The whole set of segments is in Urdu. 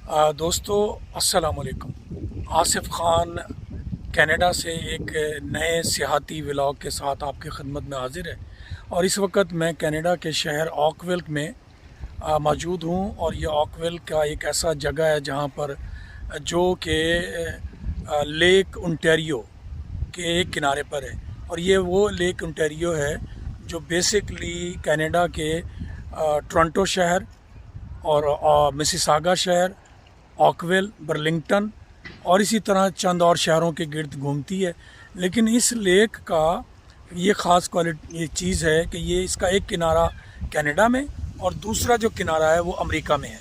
دوستو السلام علیکم۔ آصف خان کینیڈا سے ایک نئے سیاحتی ولاگ کے ساتھ آپ کی خدمت میں حاضر ہے، اور اس وقت میں کینیڈا کے شہر آکویل میں موجود ہوں، اور یہ آکویل کا ایک ایسا جگہ ہے جہاں پر جو کہ لیک انٹیریو کے ایک کنارے پر ہے، اور یہ وہ لیک انٹیریو ہے جو بیسکلی کینیڈا کے ٹورنٹو شہر اور مسیساگا شہر، آکویل، برلنگٹن اور اسی طرح چند اور شہروں کے گرد گھومتی ہے۔ لیکن اس لیک کا یہ خاص یہ چیز ہے کہ یہ اس کا ایک کنارہ کینیڈا میں اور دوسرا جو کنارہ ہے وہ امریکہ میں ہے۔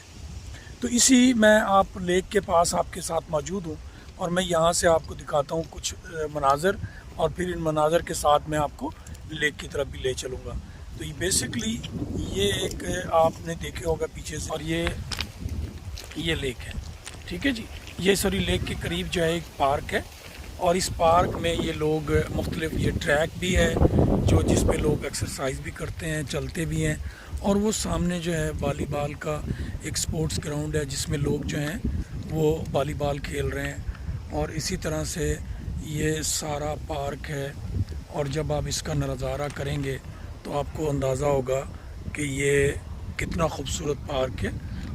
تو اسی میں آپ لیک کے پاس آپ کے ساتھ موجود ہوں، اور میں یہاں سے آپ کو دکھاتا ہوں کچھ مناظر، اور پھر ان مناظر کے ساتھ میں آپ کو لیک کی طرف بھی لے چلوں گا۔ تو یہ بیسکلی یہ ایک آپ نے دیکھے ہوگا پیچھے سے، اور یہ لیک ہے، ٹھیک ہے جی۔ یہ سوری لیک کے قریب جو ہے ایک پارک ہے، اور اس پارک میں یہ لوگ مختلف یہ ٹریک بھی ہے جس پہ لوگ ایکسرسائز بھی کرتے ہیں، چلتے بھی ہیں، اور وہ سامنے جو ہے والی بال کا ایک سپورٹس گراؤنڈ ہے جس میں لوگ جو ہیں وہ والی بال کھیل رہے ہیں، اور اسی طرح سے یہ سارا پارک ہے۔ اور جب آپ اس کا نظارہ کریں گے تو آپ کو اندازہ ہوگا کہ یہ کتنا خوبصورت پارک ہے،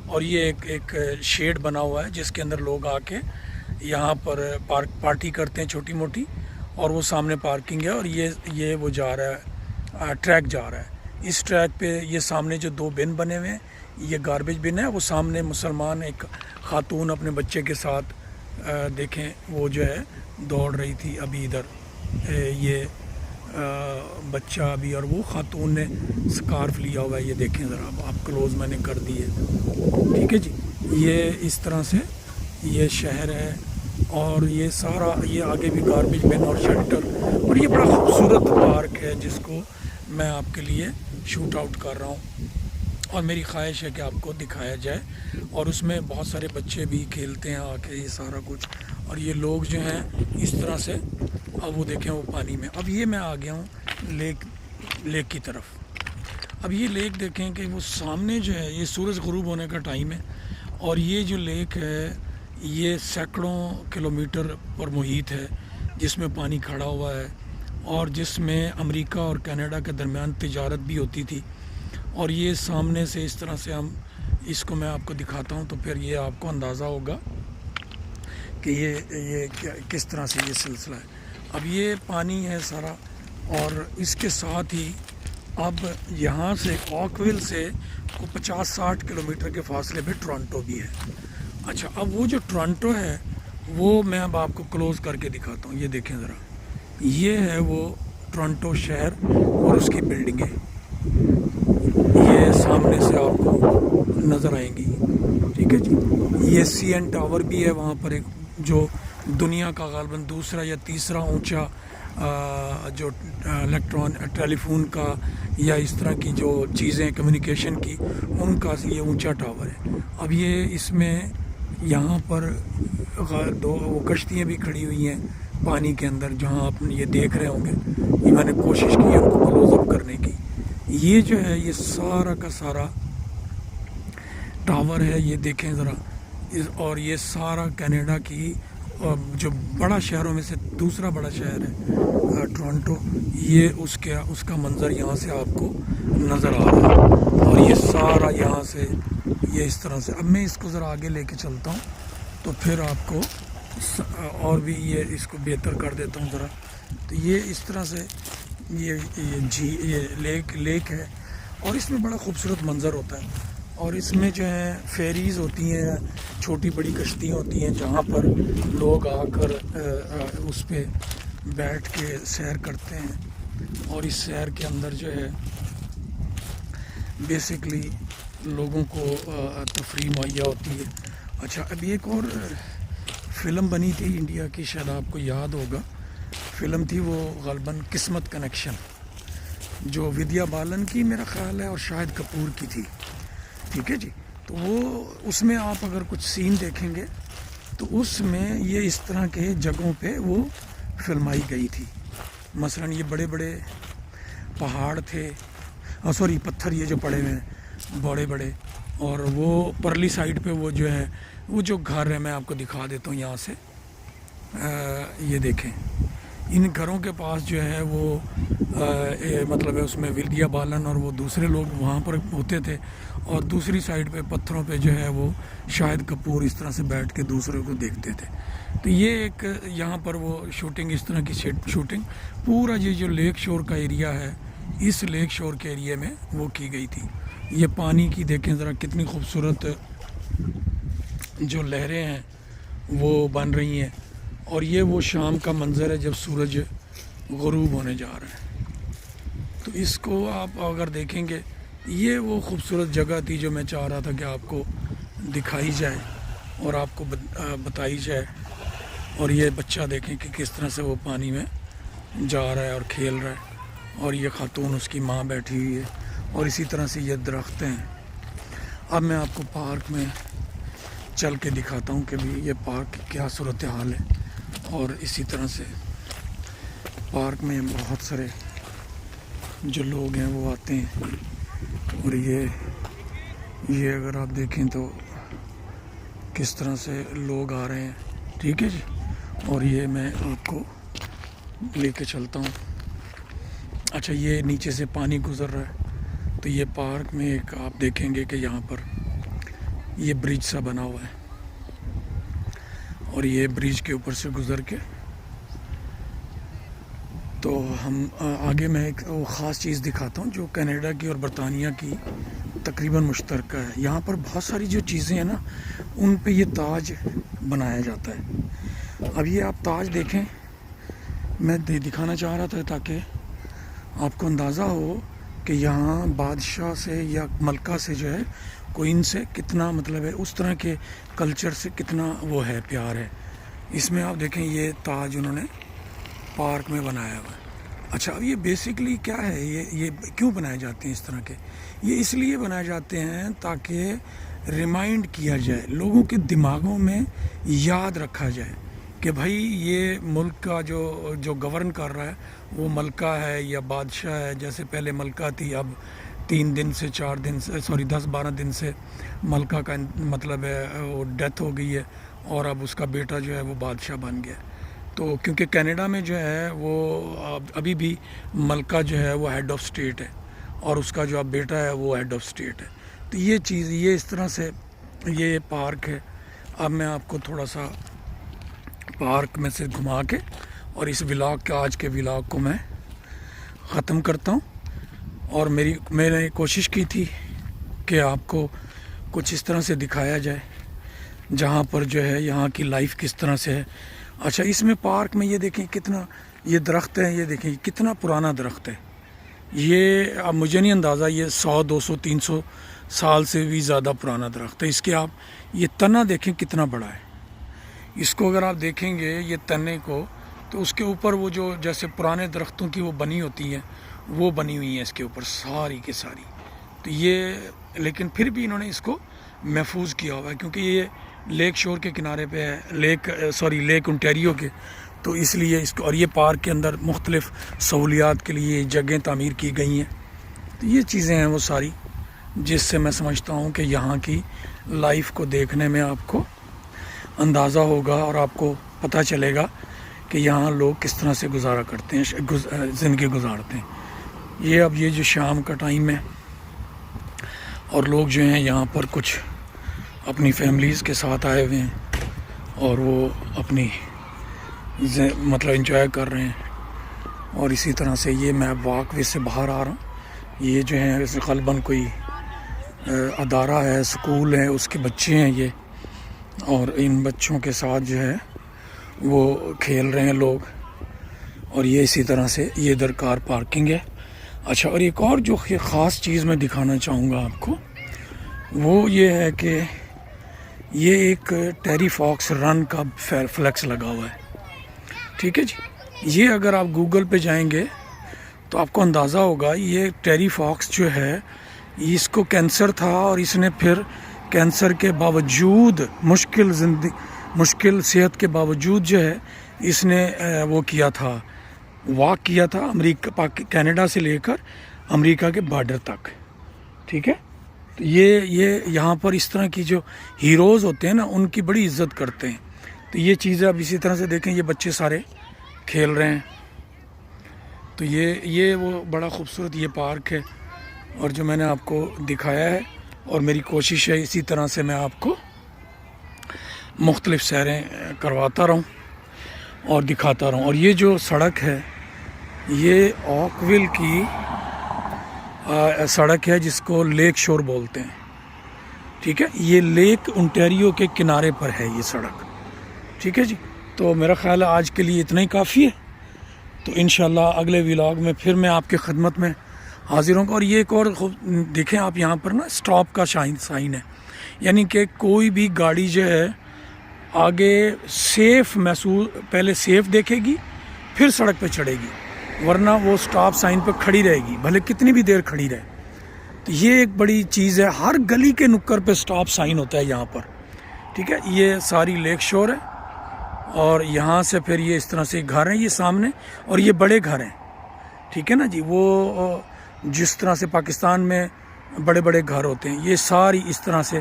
اور یہ ایک شیڈ بنا ہوا ہے جس کے اندر لوگ آ کے یہاں پر پارٹی کرتے ہیں چھوٹی موٹی، اور وہ سامنے پارکنگ ہے، اور یہ وہ جا رہا ہے ٹریک جا رہا ہے۔ اس ٹریک پہ یہ سامنے جو دو بن بنے ہوئے ہیں، یہ گاربیج بن ہے، وہ سامنے مسلمان ایک خاتون اپنے بچے کے ساتھ دیکھیں وہ جو ہے دوڑ رہی تھی ابھی ادھر، یہ بچہ ابھی، اور وہ خاتون نے سکارف لیا ہوا ہے، یہ دیکھیں ذرا آپ کلوز میں نے کر دی ہے، ٹھیک ہے جی۔ یہ اس طرح سے یہ شہر ہے، اور یہ سارا یہ آگے بھی گاربیج بن اور شیلٹر، اور یہ بڑا خوبصورت پارک ہے جس کو میں آپ کے لیے شوٹ آؤٹ کر رہا ہوں، اور میری خواہش ہے کہ آپ کو دکھایا جائے، اور اس میں بہت سارے بچے بھی کھیلتے ہیں آ کے، یہ سارا کچھ، اور یہ لوگ جو ہیں اس طرح سے، اب وہ دیکھیں وہ پانی میں۔ اب یہ میں آ گیا ہوں لیک کی طرف۔ اب یہ لیک دیکھیں کہ وہ سامنے جو ہے یہ سورج غروب ہونے کا ٹائم ہے، اور یہ جو لیک ہے یہ سینکڑوں کلومیٹر پر محیط ہے، جس میں پانی کھڑا ہوا ہے، اور جس میں امریکہ اور کینیڈا کے درمیان تجارت بھی ہوتی تھی۔ اور یہ سامنے سے اس طرح سے اس کو میں آپ کو دکھاتا ہوں تو پھر یہ آپ کو اندازہ ہوگا کہ یہ کس طرح سے یہ سلسلہ ہے۔ اب یہ پانی ہے سارا، اور اس کے ساتھ ہی اب یہاں سے آکویل سے 50-60 کلومیٹر کے فاصلے پہ ٹورنٹو بھی ہے۔ اچھا، اب وہ جو ٹورنٹو ہے وہ میں اب آپ کو کلوز کر کے دکھاتا ہوں، یہ دیکھیں ذرا، یہ ہے وہ ٹورنٹو شہر اور اس کی بلڈنگیں، یہ سامنے سے آپ کو نظر آئیں گی، ٹھیک ہے جی۔ یہ سی این ٹاور بھی ہے وہاں پر، ایک جو دنیا کا غالباً دوسرا یا تیسرا اونچا جو ٹیلی فون کا یا اس طرح کی جو چیزیں کمیونیکیشن کی، ان کا یہ اونچا ٹاور ہے۔ اب یہ اس میں یہاں پر وہ کشتیاں بھی کھڑی ہوئی ہیں پانی کے اندر، جہاں آپ یہ دیکھ رہے ہوں گے، یہ میں نے کوشش کی ان کو کلوز اپ کرنے کی۔ یہ جو ہے یہ سارا کا سارا ٹاور ہے، یہ دیکھیں ذرا، اور یہ سارا کینیڈا کی جو بڑا شہروں میں سے دوسرا بڑا شہر ہے ٹورنٹو، یہ اس کا منظر یہاں سے آپ کو نظر آ رہا ہے، اور یہ سارا یہاں سے یہ اس طرح سے۔ اب میں اس کو ذرا آگے لے کے چلتا ہوں تو پھر آپ کو اور بھی یہ اس کو بہتر کر دیتا ہوں ذرا۔ تو یہ اس طرح سے یہ لیک ہے، اور اس میں بڑا خوبصورت منظر ہوتا ہے، اور اس میں جو ہے فیریز ہوتی ہیں، چھوٹی بڑی کشتیاں ہوتی ہیں جہاں پر لوگ آ کر اس پہ بیٹھ کے سیر کرتے ہیں، اور اس سیر کے اندر جو ہے بیسکلی لوگوں کو تفریح مہیا ہوتی ہے۔ اچھا، اب ایک اور فلم بنی تھی انڈیا کی، شاید آپ کو یاد ہوگا، فلم تھی وہ غالباً قسمت کنیکشن، جو ودیا بالن کی میرا خیال ہے اور شاہد کپور کی تھی، ٹھیک ہے جی۔ تو وہ اس میں آپ اگر کچھ سین دیکھیں گے تو اس میں یہ اس طرح کے جگہوں پہ وہ فلمائی گئی تھی۔ مثلاً یہ بڑے بڑے پہاڑ تھے، پتھر یہ جو پڑے ہوئے ہیں بڑے بڑے، اور وہ پرلی سائڈ پہ وہ جو ہے وہ جو گھر ہے میں آپ کو دکھا دیتا ہوں یہاں سے. یہ دیکھیں ان گھروں کے پاس جو ہے وہ مطلب ہے اس میں ولدیا بالن اور وہ دوسرے لوگ وہاں پر ہوتے تھے, اور دوسری سائڈ پہ پتھروں پہ جو ہے وہ شاہد کپور اس طرح سے بیٹھ کے دوسروں کو دیکھتے تھے. تو یہ ایک یہاں پر وہ شوٹنگ, اس طرح کی شوٹنگ پورا یہ جو لیک شور کا ایریا ہے اس لیک شور کے ایریے میں وہ کی گئی تھی. یہ پانی کی دیکھیں ذرا کتنی خوبصورت جو لہریں ہیں وہ بن رہی ہیں, اور یہ وہ شام کا منظر ہے جب سورج غروب ہونے جا رہا ہے. تو اس کو آپ اگر دیکھیں گے یہ وہ خوبصورت جگہ تھی جو میں چاہ رہا تھا کہ آپ کو دکھائی جائے اور آپ کو بتائی جائے. اور یہ بچہ دیکھیں کہ کس طرح سے وہ پانی میں جا رہا ہے اور کھیل رہا ہے, اور یہ خاتون اس کی ماں بیٹھی ہوئی ہے, اور اسی طرح سے یہ درخت ہیں. اب میں آپ کو پارک میں چل کے دکھاتا ہوں کہ بھی یہ پارک کیا صورتحال ہے. اور اسی طرح سے پارک میں بہت سارے جو لوگ ہیں وہ آتے ہیں, اور یہ اگر آپ دیکھیں تو کس طرح سے لوگ آ رہے ہیں. ٹھیک ہے جی, اور یہ میں آپ کو لے کے چلتا ہوں. اچھا, یہ نیچے سے پانی گزر رہا ہے. تو یہ پارک میں ایک آپ دیکھیں گے کہ یہاں پر یہ برج سا بنا ہوا ہے, اور یہ برج کے اوپر سے گزر کے تو ہم آگے میں ایک خاص چیز دکھاتا ہوں جو کینیڈا کی اور برطانیہ کی تقریباً مشترکہ ہے. یہاں پر بہت ساری جو چیزیں ہیں نا ان پہ یہ تاج بنایا جاتا ہے. اب یہ آپ تاج دیکھیں, میں دکھانا چاہ رہا تھا تاکہ آپ کو اندازہ ہو کہ یہاں بادشاہ سے یا ملکہ سے جو ہے کوئن سے کتنا مطلب ہے, اس طرح کے کلچر سے کتنا وہ ہے پیار ہے. اس میں آپ دیکھیں یہ تاج انہوں نے پارک میں بنایا ہوا ہے. اچھا, اب یہ بیسکلی کیا ہے, یہ کیوں بنائے جاتے ہیں اس طرح کے؟ یہ اس لیے بنائے جاتے ہیں تاکہ ریمائنڈ کیا جائے, لوگوں کے دماغوں میں یاد رکھا جائے کہ بھائی یہ ملک کا جو گورن کر رہا ہے وہ ملکہ ہے یا بادشاہ ہے. جیسے پہلے ملکہ تھی, اب 3 دن سے 4 دن سے 10-12 دن سے ملکہ کا مطلب ہے وہ ڈیتھ ہو گئی ہے, اور اب اس کا بیٹا جو ہے وہ بادشاہ بن گیا. تو کیونکہ کینیڈا میں جو ہے وہ ابھی بھی ملکہ جو ہے وہ ہیڈ آف اسٹیٹ ہے, اور اس کا جو اب بیٹا ہے وہ ہیڈ آف اسٹیٹ ہے. تو یہ چیز یہ اس طرح سے یہ پارک ہے. اب میں آپ کو تھوڑا سا پارک میں سے گھما کے اور اس ولاگ کا آج کے ولاگ کو میں ختم کرتا ہوں. اور میں نے کوشش کی تھی کہ آپ کو کچھ اس طرح سے دکھایا جائے جہاں پر جو ہے یہاں کی لائف کس طرح سے ہے. اچھا, اس میں پارک میں یہ دیکھیں کتنا یہ درخت ہے, یہ دیکھیں کتنا پرانا درخت ہے. یہ اب مجھے نہیں اندازہ, یہ 100 200 300 سال سے بھی زیادہ پرانا درخت ہے. اس کے آپ یہ تنا دیکھیں کتنا بڑا ہے. اس کو اگر آپ دیکھیں گے یہ تنے کو, تو اس کے اوپر وہ جو جیسے پرانے درختوں کی وہ بنی ہوتی ہیں وہ بنی ہوئی ہیں اس کے اوپر ساری کی ساری. تو یہ لیکن پھر بھی انہوں نے اس کو محفوظ کیا ہوا ہے کیونکہ یہ لیک شور کے کنارے پہ ہے, لیک انٹیریو کے. تو اس لیے اس کو, اور یہ پارک کے اندر مختلف سہولیات کے لیے جگہیں تعمیر کی گئی ہیں. تو یہ چیزیں ہیں وہ ساری جس سے میں سمجھتا ہوں کہ یہاں کی لائف کو دیکھنے میں آپ کو اندازہ ہوگا اور آپ کو پتہ چلے گا کہ یہاں لوگ کس طرح سے گزارا کرتے ہیں, زندگی گزارتے ہیں. یہ جو شام کا ٹائم ہے اور لوگ جو ہیں یہاں پر کچھ اپنی فیملیز کے ساتھ آئے ہوئے ہیں اور وہ اپنی مطلب انجوائے کر رہے ہیں. اور اسی طرح سے یہ میں واک وے سے باہر آ رہا ہوں. یہ جو ہیں غالباً کوئی ادارہ ہے, اسکول ہے, اس کے بچے ہیں یہ, اور ان بچوں کے ساتھ جو ہے وہ کھیل رہے ہیں لوگ. اور یہ اسی طرح سے یہ ادھر کار پارکنگ ہے. اچھا, اور ایک اور جو خاص چیز میں دکھانا چاہوں گا آپ کو وہ یہ ہے کہ یہ ایک ٹیری فاکس رن کا فلیکس لگا ہوا ہے. ٹھیک ہے جی, یہ اگر آپ گوگل پہ جائیں گے تو آپ کو اندازہ ہوگا یہ ٹیری فاکس جو ہے اس کو کینسر تھا, اور اس نے پھر کینسر کے باوجود مشکل صحت کے باوجود جو ہے اس نے وہ کیا تھا, واک کیا تھا کینیڈا سے لے کر امریکہ کے بارڈر تک. ٹھیک ہے, تو یہ یہاں پر اس طرح کی جو ہیروز ہوتے ہیں نا ان کی بڑی عزت کرتے ہیں. تو یہ چیزیں اب اسی طرح سے دیکھیں یہ بچے سارے کھیل رہے ہیں. تو یہ وہ بڑا خوبصورت یہ پارک ہے اور جو میں نے آپ کو دکھایا ہے اور میری کوشش ہے اسی طرح سے میں آپ کو مختلف سیریں کرواتا رہوں اور دکھاتا رہوں. اور یہ جو سڑک ہے یہ اوکویل کی سڑک ہے جس کو لیک شور بولتے ہیں. ٹھیک ہے, یہ لیک انٹیریو کے کنارے پر ہے یہ سڑک. ٹھیک ہے جی, تو میرا خیال ہے آج کے لیے اتنا ہی کافی ہے. تو انشاءاللہ اگلے ولاگ میں پھر میں آپ کی خدمت میں حاضر ہوں گا. اور یہ ایک اور دیکھیں آپ یہاں پر نا سٹاپ کا سائن ہے, یعنی کہ کوئی بھی گاڑی جو ہے آگے سیف محسوس پہلے سیف دیکھے گی پھر سڑک پہ چڑھے گی, ورنہ وہ سٹاپ سائن پہ کھڑی رہے گی بھلے کتنی بھی دیر کھڑی رہے. تو یہ ایک بڑی چیز ہے, ہر گلی کے نکر پہ سٹاپ سائن ہوتا ہے یہاں پر. ٹھیک ہے, یہ ساری لیک شور ہے اور یہاں سے پھر یہ اس طرح سے گھر ہیں یہ سامنے, اور یہ بڑے گھر ہیں. ٹھیک ہے نا جی, وہ جس طرح سے پاکستان میں بڑے بڑے گھر ہوتے ہیں یہ ساری اس طرح سے.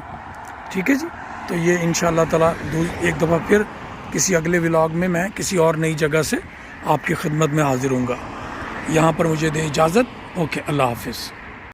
ٹھیک ہے جی, تو یہ انشاءاللہ تعالی ایک دفعہ پھر کسی اگلے ولاگ میں کسی اور نئی جگہ سے آپ کی خدمت میں حاضر ہوں گا. یہاں پر مجھے دیں اجازت. اوکے, اللہ حافظ.